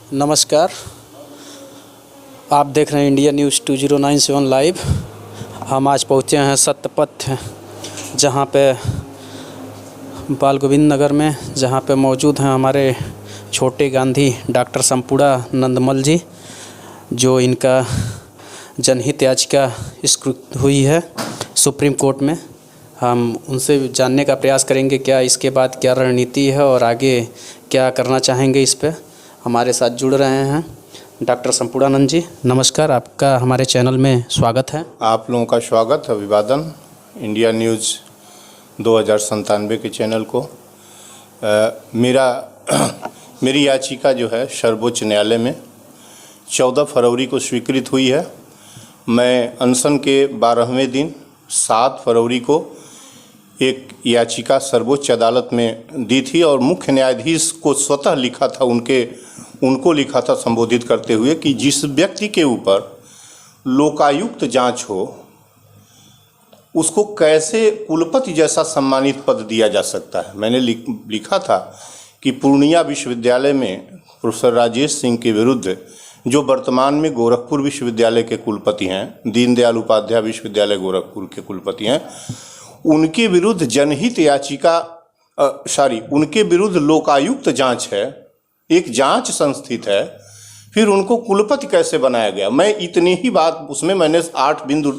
नमस्कार, आप देख रहे हैं इंडिया न्यूज़ 2097 लाइव। हम आज पहुँचे हैं सत्यपथ, जहाँ पे बाल गोविंद नगर में, जहाँ पे मौजूद हैं हमारे छोटे गांधी डॉक्टर संपूड़ा नंदमल जी, जो इनका जनहित याचिका स्वीकृत हुई है सुप्रीम कोर्ट में। हम उनसे जानने का प्रयास करेंगे क्या इसके बाद क्या रणनीति है और आगे क्या करना चाहेंगे इस पे। हमारे साथ जुड़ रहे हैं डॉक्टर संपूड़ानंद जी। नमस्कार, आपका हमारे चैनल में स्वागत है। आप लोगों का स्वागत, अभिवादन इंडिया न्यूज़ 2097 के चैनल को। मेरी याचिका जो है सर्वोच्च न्यायालय में 14 फरवरी को स्वीकृत हुई है। मैं अनशन के 12वें दिन 7 फरवरी को एक याचिका सर्वोच्च अदालत में दी थी और मुख्य न्यायाधीश को स्वतः लिखा था, उनको लिखा था संबोधित करते हुए कि जिस व्यक्ति के ऊपर लोकायुक्त जांच हो उसको कैसे कुलपति जैसा सम्मानित पद दिया जा सकता है। मैंने लिखा था कि पूर्णिया विश्वविद्यालय में प्रोफेसर राजेश सिंह के विरुद्ध, जो वर्तमान में गोरखपुर विश्वविद्यालय के कुलपति हैं, दीनदयाल उपाध्याय विश्वविद्यालय गोरखपुर के कुलपति हैं, उनके विरुद्ध जनहित याचिका उनके विरुद्ध लोकायुक्त जांच है, एक जांच संस्थित है, फिर उनको कुलपति कैसे बनाया गया। मैं इतनी ही बात उसमें मैंने 8 बिंदु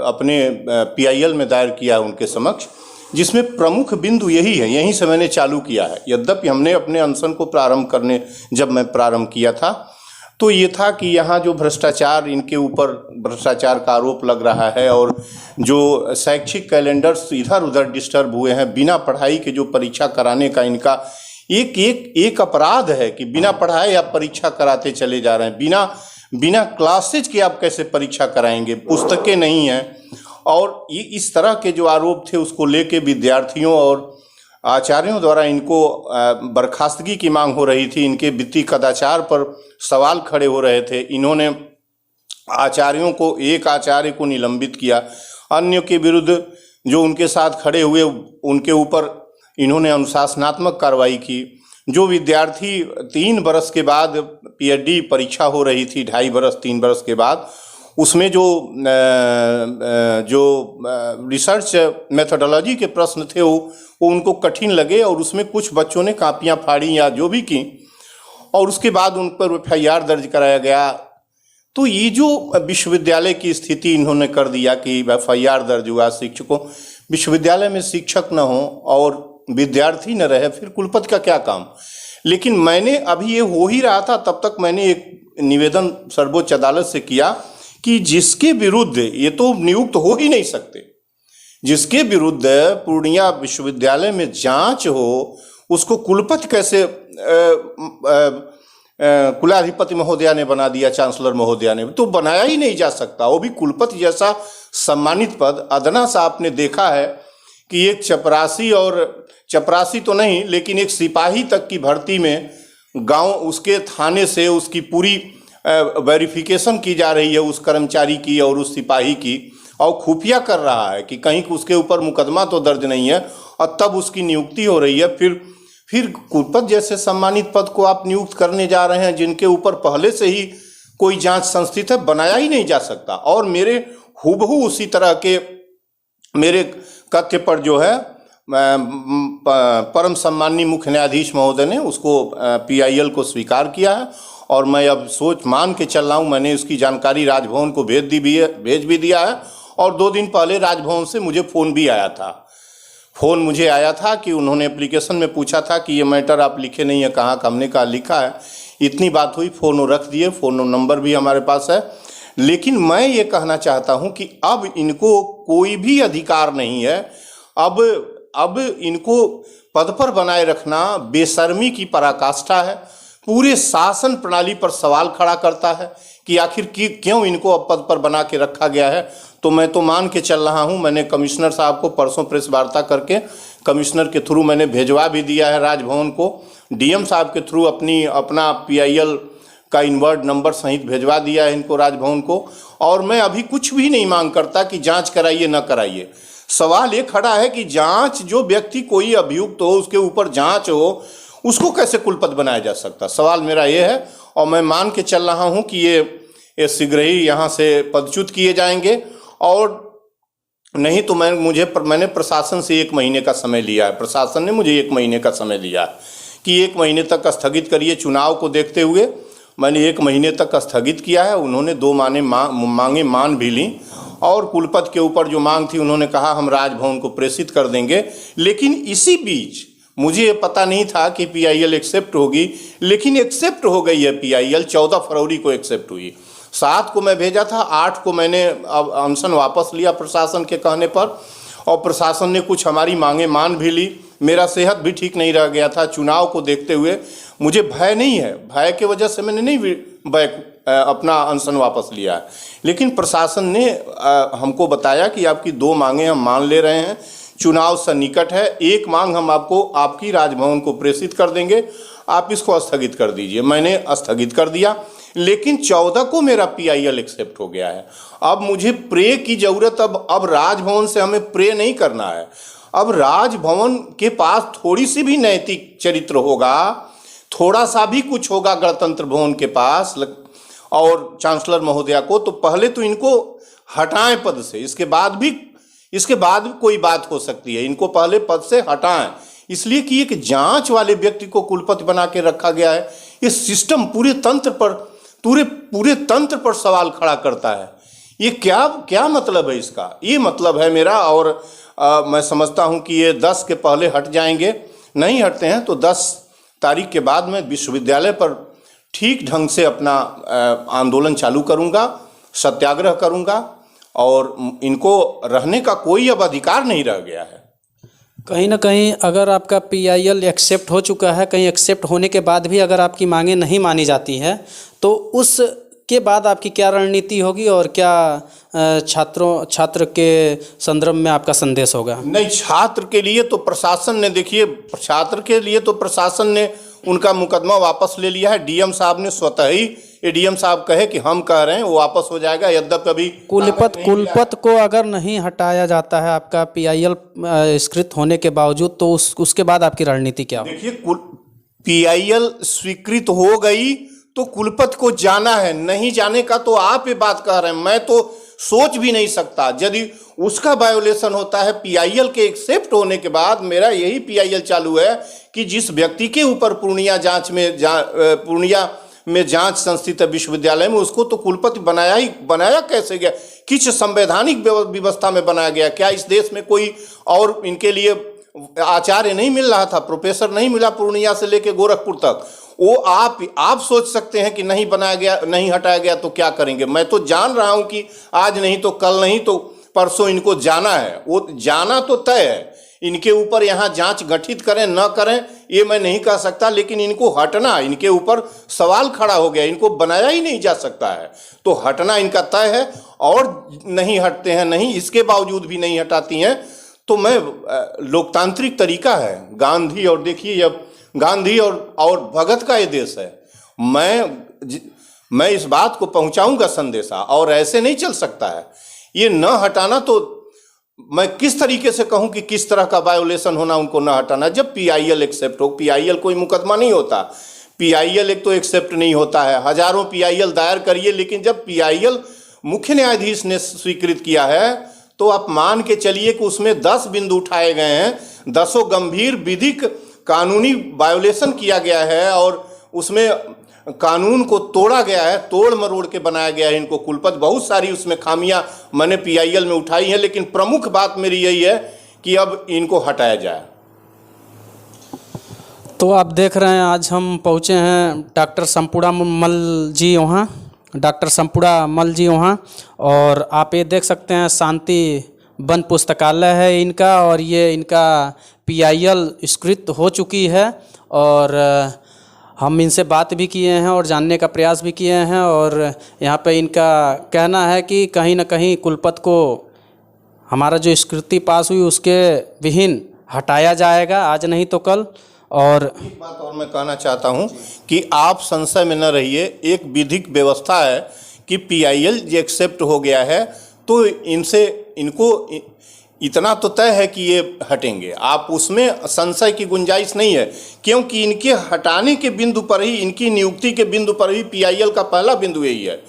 अपने PIL में दायर किया उनके समक्ष, जिसमें प्रमुख बिंदु यही है, यहीं से मैंने चालू किया है। यद्यपि हमने अपने अनशन को जब मैं प्रारंभ किया था तो ये था कि यहाँ जो भ्रष्टाचार, इनके ऊपर भ्रष्टाचार का आरोप लग रहा है और जो शैक्षिक कैलेंडर्स इधर उधर डिस्टर्ब हुए हैं, बिना पढ़ाई के जो परीक्षा कराने का इनका एक अपराध है कि बिना पढ़ाए आप परीक्षा कराते चले जा रहे हैं। बिना क्लासेज के आप कैसे परीक्षा कराएंगे, पुस्तकें नहीं हैं। और ये इस तरह के जो आरोप थे उसको लेके विद्यार्थियों और आचार्यों द्वारा इनको बर्खास्तगी की मांग हो रही थी। इनके वित्तीय कदाचार पर सवाल खड़े हो रहे थे। इन्होंने एक आचार्य को निलंबित किया, अन्य के विरुद्ध जो उनके साथ खड़े हुए उनके ऊपर इन्होंने अनुशासनात्मक कार्रवाई की। जो विद्यार्थी 3 बरस के बाद PhD परीक्षा हो रही थी, 3 बरस के बाद, उसमें जो रिसर्च मेथोडोलॉजी के प्रश्न थे वो उनको कठिन लगे और उसमें कुछ बच्चों ने कापियां फाड़ी या जो भी की और उसके बाद उन पर FIR दर्ज कराया गया। तो ये जो विश्वविद्यालय की स्थिति इन्होंने कर दिया कि FIR दर्ज हुआ, शिक्षकों, विश्वविद्यालय में शिक्षक न हो और विद्यार्थी न रहे, फिर कुलपति का क्या काम। लेकिन मैंने अभी ये हो ही रहा था तब तक मैंने एक निवेदन सर्वोच्च अदालत से किया कि जिसके विरुद्ध, ये तो नियुक्त हो ही नहीं सकते, जिसके विरुद्ध पूर्णिया विश्वविद्यालय में जांच हो उसको कुलपति कैसे कुलाधिपति महोदया ने बना दिया, चांसलर महोदया ने, तो बनाया ही नहीं जा सकता। वो भी कुलपति जैसा सम्मानित पद। अदना सा आपने देखा है कि एक चपरासी तो नहीं लेकिन एक सिपाही तक की भर्ती में गांव, उसके थाने से उसकी पूरी वेरिफिकेशन की जा रही है उस कर्मचारी की और उस सिपाही की, और खुफिया कर रहा है कि कहीं उसके ऊपर मुकदमा तो दर्ज नहीं है और तब उसकी नियुक्ति हो रही है। फिर कुलपति जैसे सम्मानित पद को आप नियुक्त करने जा रहे हैं जिनके ऊपर पहले से ही कोई जांच संस्थित है, बनाया ही नहीं जा सकता। और मेरे हुबहू उसी तरह के मेरे कथ्य पर जो है परम सम्माननीय मुख्य न्यायाधीश महोदय ने उसको PIL को स्वीकार किया है और मैं अब मान के चल रहा हूँ। मैंने उसकी जानकारी राजभवन को भेज भी दिया है और 2 दिन पहले राजभवन से मुझे फ़ोन भी आया था। फ़ोन मुझे आया था कि उन्होंने एप्लीकेशन में पूछा था कि ये मैटर आप लिखे नहीं है, कहाँ का। हमने कहा लिखा है। इतनी बात हुई, फ़ोन रख दिए, फ़ोन नंबर भी हमारे पास है। लेकिन मैं ये कहना चाहता हूँ कि अब इनको कोई भी अधिकार नहीं है। अब इनको पद पर बनाए रखना बेशर्मी की पराकाष्ठा है। पूरे शासन प्रणाली पर सवाल खड़ा करता है कि आखिर क्यों इनको अब पद पर बना के रखा गया है। तो मैं तो मान के चल रहा हूँ, मैंने कमिश्नर साहब को परसों प्रेस वार्ता करके कमिश्नर के थ्रू मैंने भेजवा भी दिया है राजभवन को, DM साहब के थ्रू अपना PIL का इनवर्ड नंबर सहित भेजवा दिया है इनको राजभवन को। और मैं अभी कुछ भी नहीं मांग करता कि जांच कराइए न कराइए। सवाल ये खड़ा है कि जांच, जो व्यक्ति कोई अभियुक्त हो उसके ऊपर जांच हो, उसको कैसे कुलपति बनाया जा सकता? सवाल मेरा ये है, और मैं मान के चल रहा हूँ कि ये शीघ्र ही यहाँ से पदच्युत किए जाएंगे, और नहीं तो मैंने प्रशासन से 1 महीने का समय लिया है। प्रशासन ने मुझे 1 महीने का समय दिया है कि 1 महीने तक स्थगित करिए। चुनाव को देखते हुए मैंने 1 महीने तक स्थगित किया है। उन्होंने 2 मांगें मान भी ली, और कुलपति के ऊपर जो मांग थी उन्होंने कहा हम राजभवन को प्रेषित कर देंगे। लेकिन इसी बीच मुझे ये पता नहीं था कि PIL एक्सेप्ट होगी, लेकिन एक्सेप्ट हो गई है PIL। 14 फरवरी को एक्सेप्ट हुई। 7 को मैं भेजा था, 8 को मैंने अब अनशन वापस लिया प्रशासन के कहने पर, और प्रशासन ने कुछ हमारी मांगें मान भी ली। मेरा सेहत भी ठीक नहीं रह गया था। चुनाव को देखते हुए मुझे भय नहीं है, भय के वजह से मैंने नहीं अपना अनशन वापस लिया है। लेकिन प्रशासन ने हमको बताया कि आपकी 2 मांगें हम मान ले रहे हैं, चुनाव सन्निकट है, 1 मांग हम आपको आपकी राजभवन को प्रेषित कर देंगे, आप इसको स्थगित कर दीजिए। मैंने स्थगित कर दिया, लेकिन 14 को मेरा PIL एक्सेप्ट हो गया है। अब मुझे प्रे की ज़रूरत, अब राजभवन से हमें प्रे नहीं करना है। अब राजभवन के पास थोड़ी सी भी नैतिक चरित्र होगा, थोड़ा सा भी कुछ होगा गणतंत्र भवन के पास और चांसलर महोदया को, तो पहले तो इनको हटाएं पद से, इसके बाद भी कोई बात हो सकती है। इनको पहले पद से हटाएं, इसलिए कि एक जांच वाले व्यक्ति को कुलपति बना के रखा गया है। ये सिस्टम पूरे तंत्र पर सवाल खड़ा करता है। ये क्या मतलब है इसका? ये मतलब है मेरा, और मैं समझता हूं कि ये 10 के पहले हट जाएंगे। नहीं हटते हैं तो 10 तारीख के बाद मैं विश्वविद्यालय पर ठीक ढंग से अपना आंदोलन चालू करूंगा, सत्याग्रह करूंगा, और इनको रहने का कोई अब अधिकार नहीं रह गया है। कहीं ना कहीं अगर आपका PIL एक्सेप्ट हो चुका है, कहीं एक्सेप्ट होने के बाद भी अगर आपकी मांगें नहीं मानी जाती हैं, तो उसके बाद आपकी क्या रणनीति होगी और क्या छात्र के संदर्भ में आपका संदेश होगा? नहीं, छात्र के लिए तो प्रशासन ने, देखिए, छात्र के लिए तो प्रशासन ने उनका मुकदमा वापस ले लिया है। DM साहब ने स्वतः ही, ADM साहब कहे कि हम कह रहे हैं वो वापस हो जाएगा। यद्यपि अभी कुलपति को अगर नहीं हटाया जाता है आपका PIL स्वीकृत होने के बावजूद, तो उसके बाद आपकी रणनीति क्या होगी? देखिए, PIL स्वीकृत हो गई तो कुलपति को जाना है, नहीं जाने का तो आप ये बात कह रहे हैं, मैं तो सोच भी नहीं सकता। यदि उसका वायोलेशन होता है PIL के एक्सेप्ट होने के बाद, मेरा यही PIL चालू है कि जिस व्यक्ति के ऊपर पूर्णिया में जांच संस्थित है विश्वविद्यालय में, उसको तो कुलपति बनाया कैसे गया? किस संवैधानिक व्यवस्था में बनाया गया? क्या इस देश में कोई और इनके लिए आचार्य नहीं मिल रहा था, प्रोफेसर नहीं मिला पूर्णिया से लेके गोरखपुर तक? वो आप सोच सकते हैं कि नहीं बनाया गया, नहीं हटाया गया तो क्या करेंगे? मैं तो जान रहा हूं कि आज नहीं तो कल, नहीं तो परसों इनको जाना है। वो जाना तो तय है। इनके ऊपर यहाँ जांच गठित करें न करें ये मैं नहीं कह सकता, लेकिन इनको हटना, इनके ऊपर सवाल खड़ा हो गया, इनको बनाया ही नहीं जा सकता है, तो हटना इनका तय है। और नहीं हटते हैं, नहीं, इसके बावजूद भी नहीं हटाती हैं, तो मैं लोकतांत्रिक तरीका है गांधी, और देखिए अब गांधी और भगत का ये देश है। मैं इस बात को पहुंचाऊंगा संदेशा, और ऐसे नहीं चल सकता है। ये न हटाना, तो मैं किस तरीके से कहूं कि किस तरह का वायोलेशन होना उनको न हटाना? जब PIL एक्सेप्ट हो, PIL कोई मुकदमा नहीं होता, PIL एक तो एक्सेप्ट नहीं होता है। हजारों PIL दायर करिए, लेकिन जब PIL मुख्य न्यायाधीश ने स्वीकृत किया है, तो आप मान के चलिए कि उसमें 10 बिंदु उठाए गए हैं, 10 गंभीर विधिक कानूनी वायोलेशन किया गया है, और उसमें कानून को तोड़ा गया है, तोड़ मरोड़ के बनाया गया है इनको कुलपति। बहुत सारी उसमें खामियां मैंने PIL में उठाई हैं, लेकिन प्रमुख बात मेरी यही है कि अब इनको हटाया जाए। तो आप देख रहे हैं, आज हम पहुंचे हैं डॉक्टर संपूड़ा मल जी वहाँ, और आप ये देख सकते हैं शांति वन पुस्तकालय है इनका, और ये इनका PIL स्वीकृत हो चुकी है। और हम इनसे बात भी किए हैं और जानने का प्रयास भी किए हैं, और यहाँ पे इनका कहना है कि कहीं ना कहीं कुलपति को हमारा जो स्वीकृति पास हुई उसके विहीन हटाया जाएगा, आज नहीं तो कल। और एक बात और मैं कहना चाहता हूँ कि आप संशय में न रहिए, एक विधिक व्यवस्था है कि PIL एक्सेप्ट हो गया है, तो इनको इतना तो तय है कि ये हटेंगे, आप उसमें संशय की गुंजाइश नहीं है, क्योंकि इनके हटाने के बिंदु पर ही, इनकी नियुक्ति के बिंदु पर ही पीआईएल का पहला बिंदु यही है।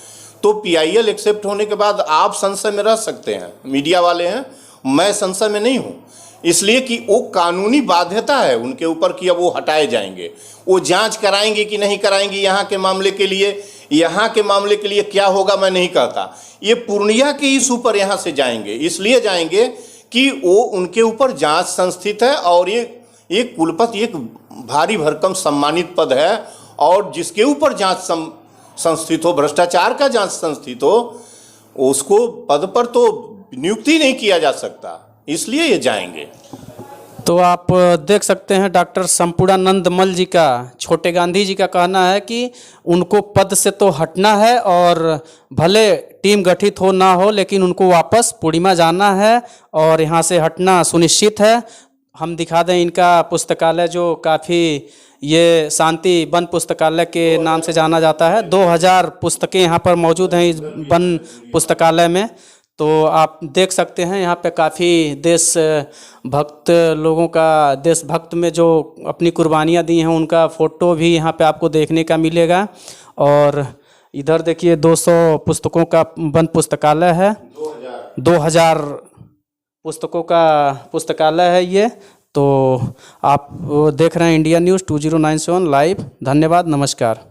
तो पीआईएल एक्सेप्ट होने के बाद आप संशय में रह सकते हैं, मीडिया वाले हैं, मैं संशय में नहीं हूँ, इसलिए कि वो कानूनी बाध्यता है उनके ऊपर कि अब वो हटाए जाएंगे। वो जांच कराएंगे कि नहीं कराएंगे यहाँ के मामले के लिए, यहाँ के मामले के लिए क्या होगा मैं नहीं कहता, ये पूर्णिया के इशू पर यहाँ से जाएंगे, इसलिए जाएंगे कि वो उनके ऊपर जांच संस्थित है और ये कुलपति एक भारी भरकम सम्मानित पद है, और जिसके ऊपर जांच संस्थित हो, भ्रष्टाचार का जांच संस्थित हो, उसको पद पर तो नियुक्ति नहीं किया जा सकता, इसलिए ये जाएंगे। तो आप देख सकते हैं डॉक्टर संपूर्णानंद मल जी का, छोटे गांधी जी का कहना है कि उनको पद से तो हटना है और भले टीम गठित हो ना हो, लेकिन उनको वापस पूर्णिमा जाना है और यहाँ से हटना सुनिश्चित है। हम दिखा दें इनका पुस्तकालय जो काफ़ी ये शांति वन पुस्तकालय के नाम से जाना जाता है। 2000 पुस्तकें यहाँ पर मौजूद हैं इस वन पुस्तकालय में। तो आप देख सकते हैं यहाँ पे काफ़ी देशभक्त लोगों का, देशभक्त में जो अपनी कुर्बानियाँ दी हैं उनका फ़ोटो भी यहाँ पे आपको देखने का मिलेगा। और इधर देखिए 200 पुस्तकों का वन पुस्तकालय है, 2000 पुस्तकों का पुस्तकालय है ये। तो आप देख रहे हैं इंडिया न्यूज़ 2097 लाइव। धन्यवाद, नमस्कार।